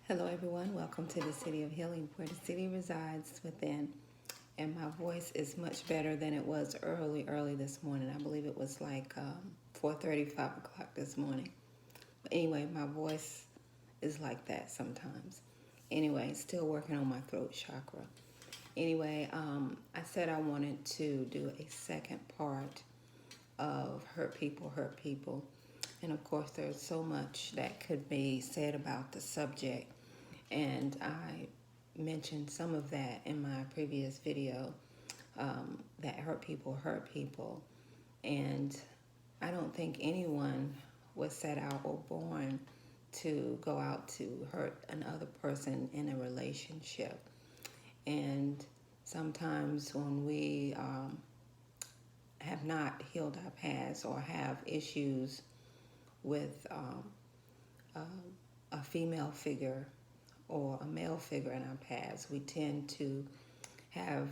Hello, everyone. Welcome to the City of Healing, where the city resides within. And my voice is much better than it was early this morning. I believe it was like 4:30, 5 o'clock this morning. But anyway, my voice is like that sometimes. Anyway, still working on my throat chakra. Anyway, I said I wanted to do a second part of hurt people. And of course, there's so much that could be said about the subject. And I mentioned some of that in my previous video, that hurt people. And I don't think anyone was set out or born to go out to hurt another person in a relationship. And sometimes when we have not healed our past or have issues with a female figure or a male figure in our past, we tend to have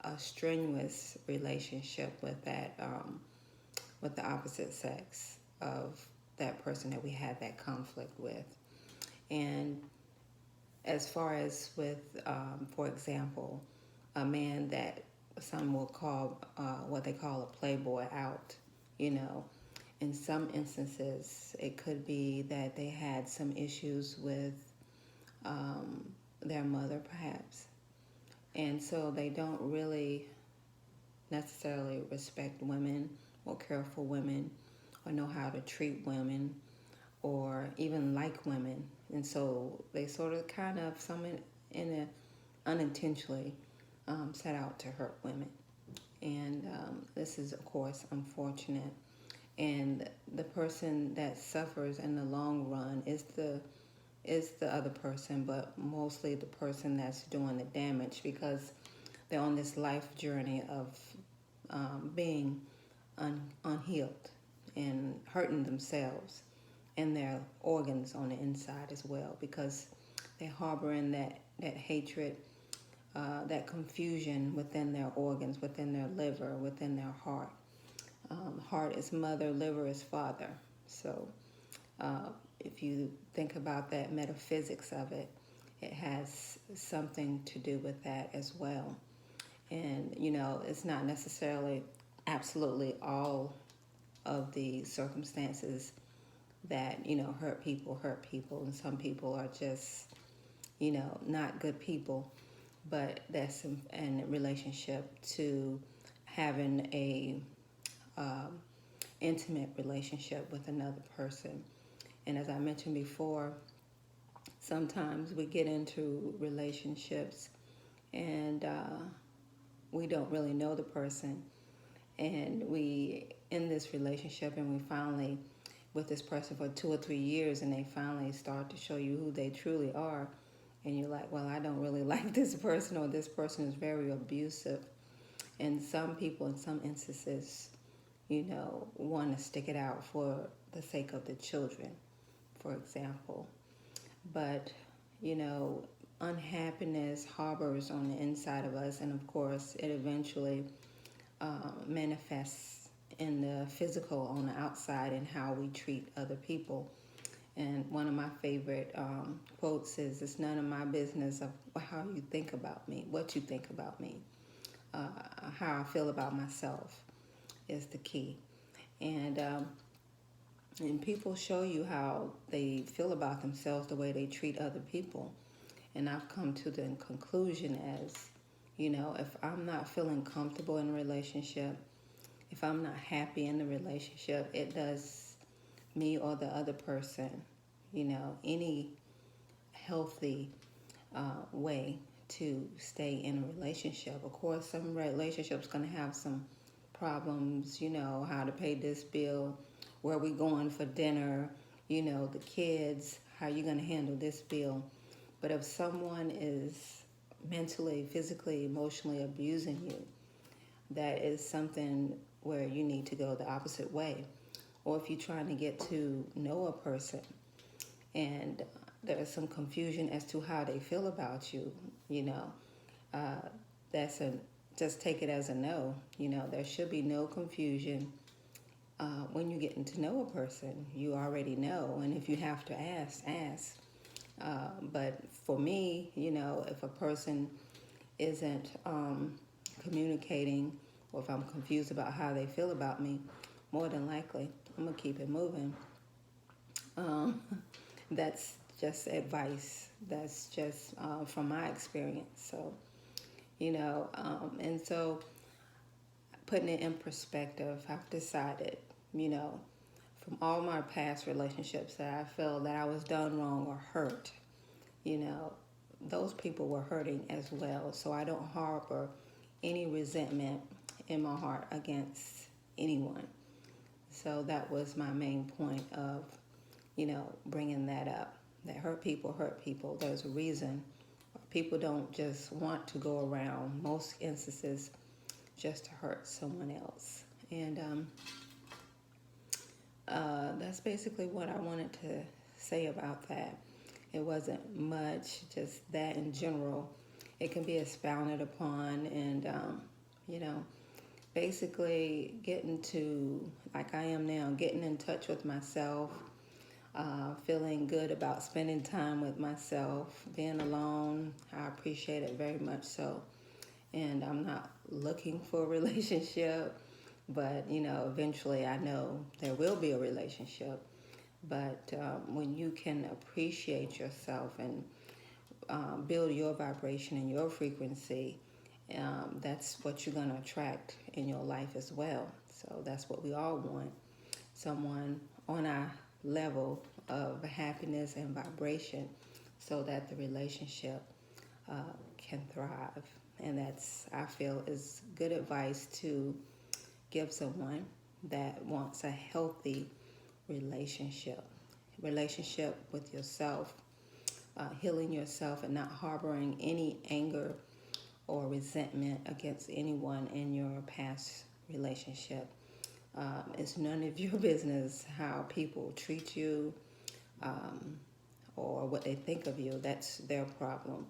a strenuous relationship with that, with the opposite sex of that person that we had that conflict with. And as far as with, for example, a man that some will call what they call a playboy out, in some instances, it could be that they had some issues with their mother, perhaps. And so they don't really necessarily respect women or care for women or know how to treat women or even like women. And so they sort of kind of, some in a, unintentionally set out to hurt women. And this is, of course, unfortunate. And the person that suffers in the long run is the other person, but mostly the person that's doing the damage, because they're on this life journey of being unhealed and hurting themselves and their organs on the inside as well, because they're harboring that hatred, that confusion within their organs, within their liver, within their heart. Heart is mother, liver is father. So if you think about that metaphysics of it, it has something to do with that as well. And, it's not necessarily absolutely all of the circumstances that, hurt people. And some people are just, not good people. But that's in relationship to having a intimate relationship with another person. And as I mentioned before, sometimes we get into relationships and we don't really know the person. And we in this relationship and we finally with this person for 2 or 3 years, and they finally start to show you who they truly are. And you're like, well, I don't really like this person, or this person is very abusive. And some people in some instances, want to stick it out for the sake of the children, for example. But, unhappiness harbors on the inside of us, and of course it eventually manifests in the physical on the outside and how we treat other people. And one of my favorite quotes is, "It's none of my business of how you think about me, what you think about me, how I feel about myself is the key." And people show you how they feel about themselves the way they treat other people. And I've come to the conclusion as, if I'm not feeling comfortable in a relationship, if I'm not happy in the relationship, it does me or the other person, any healthy way to stay in a relationship. Of course, some relationships going to have some problems, how to pay this bill, where we going for dinner, the kids, how you going to handle this bill. But if someone is mentally, physically, emotionally abusing you, that is something where you need to go the opposite way. Or if you're trying to get to know a person and there's some confusion as to how they feel about you, just take it as a no. There should be no confusion. When you're getting to know a person, you already know. And if you have to ask. But for me, if a person isn't communicating, or if I'm confused about how they feel about me, more than likely I'm gonna keep it moving. Um, that's just advice. That's just from my experience. So, and so putting it in perspective, I've decided, you know, from all my past relationships that I feel that I was done wrong or hurt, you know, those people were hurting as well. So I don't harbor any resentment in my heart against anyone. So that was my main point of, bringing that up. That hurt people hurt people. There's a reason. People don't just want to go around, most instances, just to hurt someone else. And that's basically what I wanted to say about that. It wasn't much, just that in general. It can be expounded upon, and, you know, basically getting to, like I am now, getting in touch with myself, feeling good about spending time with myself, being alone. I appreciate it very much so. And I'm not looking for a relationship, but eventually I know there will be a relationship. But when you can appreciate yourself and build your vibration and your frequency, that's what you're going to attract in your life as well. So that's what we all want, someone on our level of happiness and vibration, so that the relationship can thrive. And that's, I feel, is good advice to give someone that wants a healthy relationship with yourself, healing yourself and not harboring any anger or resentment against anyone in your past relationship. It's none of your business how people treat you, or what they think of you. That's their problem.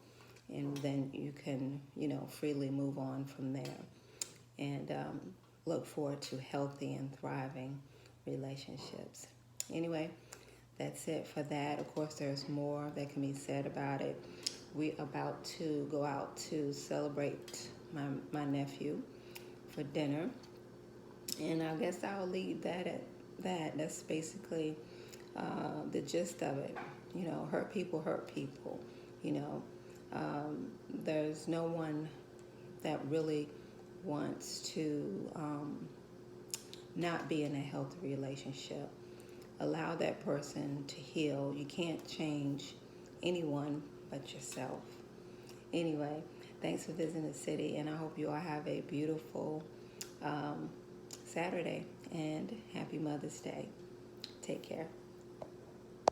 And then you can, freely move on from there, and look forward to healthy and thriving relationships. Anyway, that's it for that. Of course, there's more that can be said about it. We're about to go out to celebrate my nephew for dinner, and I guess I'll leave that at that. That's basically the gist of it. Hurt people hurt people. You know, there's no one that really wants to not be in a healthy relationship. Allow that person to heal. You can't change anyone but yourself. Anyway, thanks for visiting the city, and I hope you all have a beautiful Saturday, and happy Mother's Day. Take care.